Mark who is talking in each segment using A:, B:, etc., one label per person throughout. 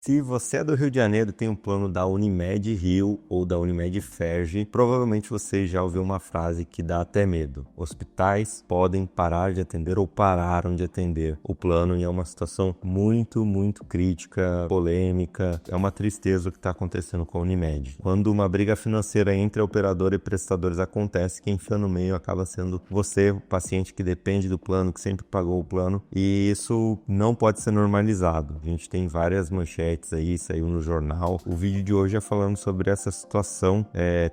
A: Se você é do Rio de Janeiro e tem um plano da Unimed Rio ou da Unimed Ferj, provavelmente você já ouviu uma frase que dá até medo. Hospitais podem parar de atender ou pararam de atender o plano e é uma situação muito crítica, polêmica. É uma tristeza o que está acontecendo com a Unimed. Quando uma briga financeira entre operador e prestadores acontece, quem fica no meio acaba sendo você, o paciente que depende do plano, que sempre pagou o plano, e isso não pode ser normalizado. A gente tem várias manchetes aí, saiu no jornal. O vídeo de hoje é falando sobre essa situação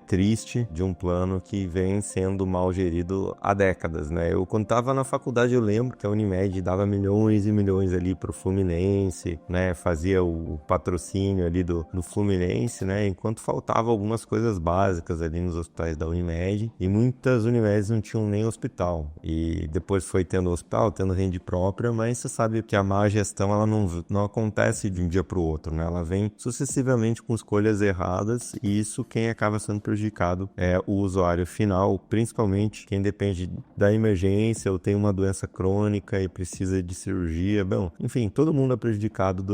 A: triste de um plano que vem sendo mal gerido há décadas, né? Eu, quando estava na faculdade, eu lembro que a Unimed dava milhões e milhões ali pro Fluminense, né? Fazia o patrocínio ali do Fluminense, né? Enquanto faltava algumas coisas básicas ali nos hospitais da Unimed, e muitas Unimedes não tinham nem hospital. E depois foi tendo hospital, tendo rede própria, mas você sabe que a má gestão ela não acontece de um dia para o outro, né? Ela vem sucessivamente com escolhas erradas, e isso quem acaba sendo prejudicado é o usuário final, principalmente quem depende da emergência ou tem uma doença crônica e precisa de cirurgia. Bom, enfim, todo mundo é prejudicado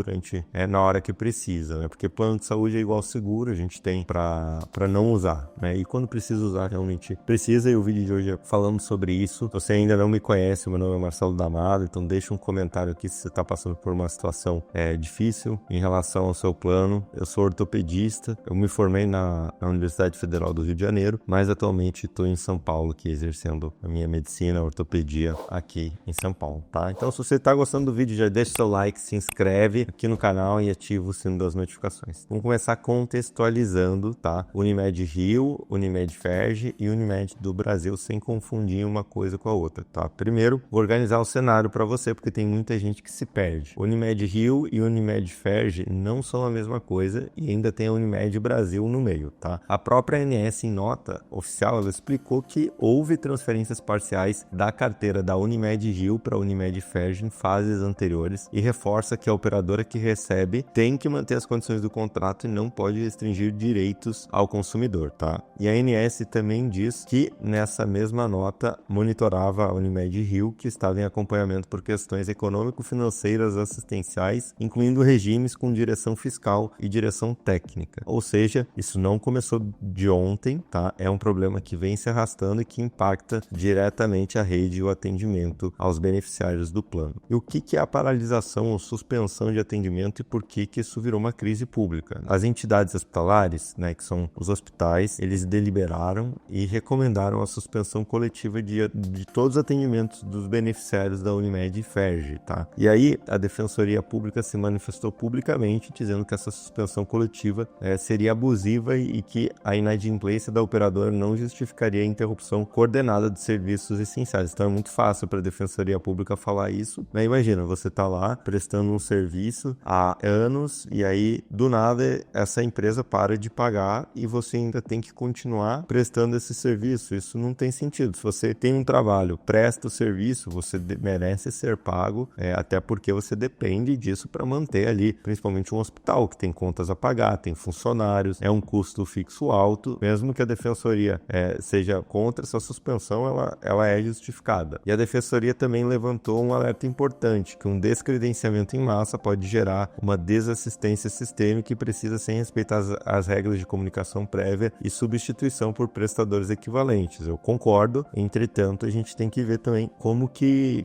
A: na hora que precisa, né? Porque plano de saúde é igual seguro, a gente tem para não usar, né? E quando precisa usar, realmente precisa, e o vídeo de hoje é falando sobre isso. Se você ainda não me conhece, meu nome é Marcelo D'Amato, então deixa um comentário aqui se você está passando por uma situação difícil em relação ao seu plano. Eu sou ortopedista, eu me formei na Universidade Federal do Rio de Janeiro, mas atualmente estou em São Paulo, aqui exercendo a minha medicina, a ortopedia aqui em São Paulo, tá? Então, se você está gostando do vídeo, já deixa seu like, se inscreve aqui no canal e ativa o sino das notificações. Vamos começar contextualizando, tá? Unimed Rio, Unimed Ferj e Unimed do Brasil, sem confundir uma coisa com a outra, tá? Primeiro, vou organizar o cenário para você, porque tem muita gente que se perde. Unimed Rio e Unimed Ferj não são a mesma coisa e ainda tem a Unimed Brasil no meio, tá? A própria ANS, em nota oficial, ela explicou que houve transferências parciais da carteira da Unimed Rio para a Unimed Ferj em fases anteriores, e reforça que a operadora que recebe tem que manter as condições do contrato e não pode restringir direitos ao consumidor, tá? E a ANS também diz que nessa mesma nota monitorava a Unimed Rio, que estava em acompanhamento por questões econômico-financeiras assistenciais, incluindo regimes com direção fiscal e direção técnica. Ou seja, isso não começou de ontem, tá? É um problema que vem se arrastando e que impacta diretamente a rede e o atendimento aos beneficiários do plano. E o que é a paralisação ou suspensão de atendimento e por que isso virou uma crise pública? As entidades hospitalares, né, que são os hospitais, eles deliberaram e recomendaram a suspensão coletiva de todos os atendimentos dos beneficiários da Unimed e Ferj, tá? E aí a Defensoria Pública se manifestou publicamente dizendo que essa suspensão coletiva seria abusiva e que a inadimplência da operadora não justificaria a interrupção coordenada de serviços essenciais. Então é muito fácil para a Defensoria Pública falar isso, né? Imagina, você tá lá prestando um serviço há anos e aí do nada essa empresa para de pagar e você ainda tem que continuar prestando esse serviço. Isso não tem sentido. Se você tem um trabalho, presta o serviço, você merece ser pago, até porque você depende disso para manter ali, principalmente um hospital que tem contas a pagar, tem funcionários, é um custo fixo alto. Mesmo que a Defensoria seja contra essa suspensão, ela é justificada. E a Defensoria também levantou um alerta importante, que um descredenciamento em massa pode gerar uma desassistência sistêmica que precisa sem respeitar as regras de comunicação prévia e substituição por prestadores equivalentes. Eu concordo, entretanto, a gente tem que ver também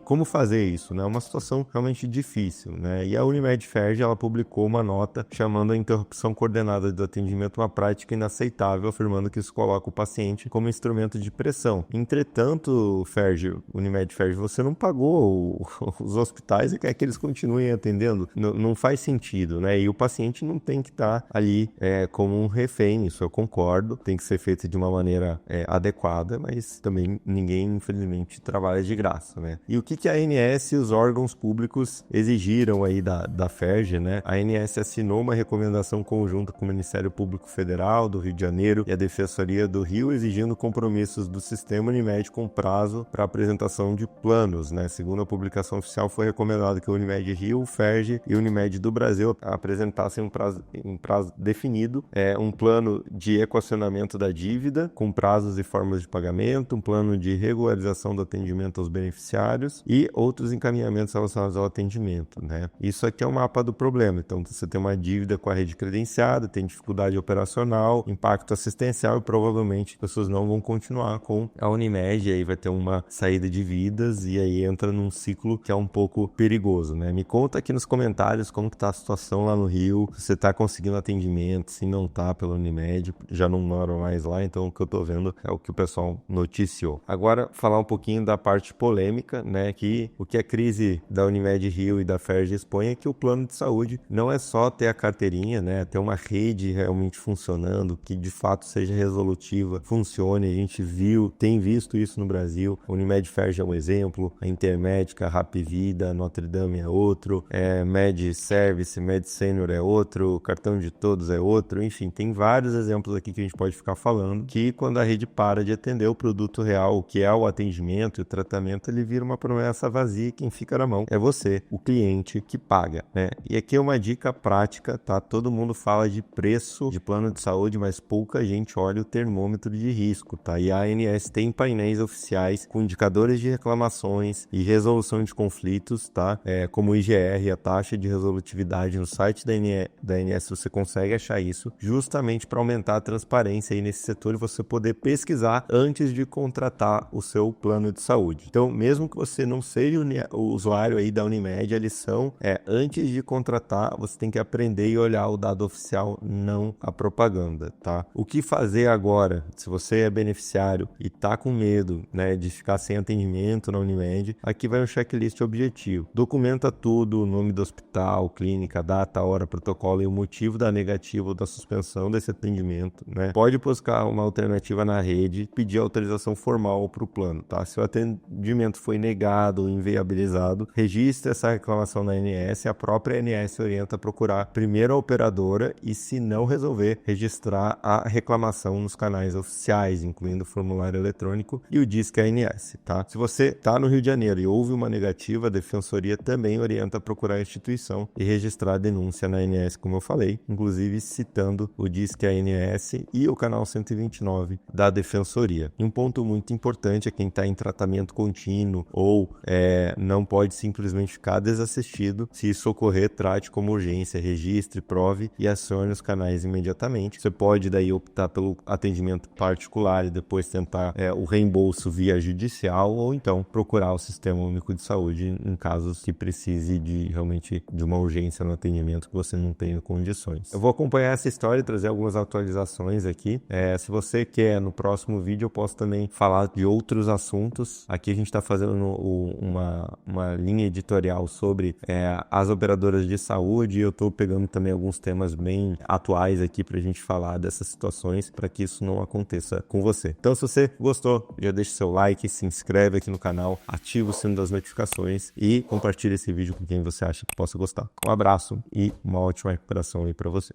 A: como fazer isso, né? É uma situação realmente difícil, né? E a Unimed Ferj, ela publicou uma nota chamando a interrupção coordenada do atendimento uma prática inaceitável, afirmando que isso coloca o paciente como instrumento de pressão. Entretanto, Unimed Ferj, você não pagou os hospitais e quer que eles continuem atendendo. Não faz sentido, né? E o paciente não tem que estar ali como um refém, isso eu concordo. Tem que ser feito de uma maneira adequada, mas também ninguém, infelizmente, trabalha de graça, né? E o que a ANS e os órgãos públicos exigiram aí da Ferj, né? A ANS assinou uma recomendação conjunta com o Ministério Público Federal do Rio de Janeiro e a Defensoria do Rio, exigindo compromissos do sistema Unimed com prazo para apresentação de planos, né? Segundo a publicação oficial, foi recomendado que a Unimed Rio, Ferj e Unimed do Brasil apresentassem um prazo definido, um plano de equacionamento da dívida, com prazos e formas de pagamento, um plano de regularização do atendimento aos beneficiários e outros encaminhamentos relacionados ao atendimento, né? Isso aqui é o mapa do problema. problema. Então, você tem uma dívida com a rede credenciada, tem dificuldade operacional, impacto assistencial e provavelmente as pessoas não vão continuar com a Unimed, e aí vai ter uma saída de vidas e aí entra num ciclo que é um pouco perigoso, né? Me conta aqui nos comentários como que tá a situação lá no Rio, se você tá conseguindo atendimento, se não tá pela Unimed, já não moro mais lá, então o que eu tô vendo é o que o pessoal noticiou. Agora, falar um pouquinho da parte polêmica, né? Que o que a crise da Unimed Rio e da FERJ expõe é que o plano de saúde não é só ter a carteirinha, né? Ter uma rede realmente funcionando, que de fato seja resolutiva, funcione. A gente tem visto isso no Brasil. A Unimed FERJ é um exemplo, a Intermédica, a Rapvida, a Notre Dame é outro, Med Service, Med Senior é outro, o Cartão de Todos é outro, enfim, tem vários exemplos aqui que a gente pode ficar falando, que quando a rede para de atender o produto real, que é o atendimento e o tratamento, ele vira uma promessa vazia e quem fica na mão é você, o cliente que paga, né? E aqui é uma dica prática, tá? Todo mundo fala de preço de plano de saúde, mas pouca gente olha o termômetro de risco, tá? E a ANS tem painéis oficiais com indicadores de reclamações e resolução de conflitos, tá? Como o IGR, a taxa de resolutividade no site da ANS, você consegue achar isso, justamente para aumentar a transparência aí nesse setor e você poder pesquisar antes de contratar o seu plano de saúde. Então, mesmo que você não seja o usuário aí da Unimed, a lição antes de contratar, você tem que aprender e olhar o dado oficial, não a propaganda, tá? O que fazer agora, se você é beneficiário e tá com medo, né, de ficar sem atendimento na Unimed, aqui vai um checklist objetivo. Documenta tudo, o nome do hospital, clínica, data, hora, protocolo e o motivo da negativa ou da suspensão desse atendimento, né? Pode buscar uma alternativa na rede, pedir autorização formal para o plano, tá? Se o atendimento foi negado ou inviabilizado, registre essa reclamação na ANS, a própria ANS orienta a procurar primeiro a operadora e, se não resolver, registrar a reclamação nos canais oficiais, incluindo o formulário eletrônico e o Disque ANS, tá? Se você está no Rio de Janeiro e houve uma negativa, a Defensoria também orienta a procurar a instituição e registrar a denúncia na ANS, como eu falei, inclusive citando o Disque ANS e o canal 129 da Defensoria. E um ponto muito importante é quem está em tratamento contínuo ou não pode simplesmente ficar desassistido. Se isso ocorrer, trate como urgência, registre, prove e acione os canais imediatamente. Você pode daí optar pelo atendimento particular e depois tentar o reembolso via judicial ou então procurar o Sistema Único de Saúde em casos que precise realmente de uma urgência no atendimento que você não tenha condições. Eu vou acompanhar essa história e trazer algumas atualizações aqui. Se você quer, no próximo vídeo eu posso também falar de outros assuntos. Aqui a gente está fazendo uma linha editorial sobre as operadoras de saúde e eu estou pegando também alguns temas bem atuais aqui para a gente falar dessas situações para que isso não aconteça com você. Então, se você gostou, já deixa seu like, se inscreve aqui no canal, ativa o sino das notificações e compartilha esse vídeo com quem você acha que possa gostar. Um abraço e uma ótima recuperação aí para você.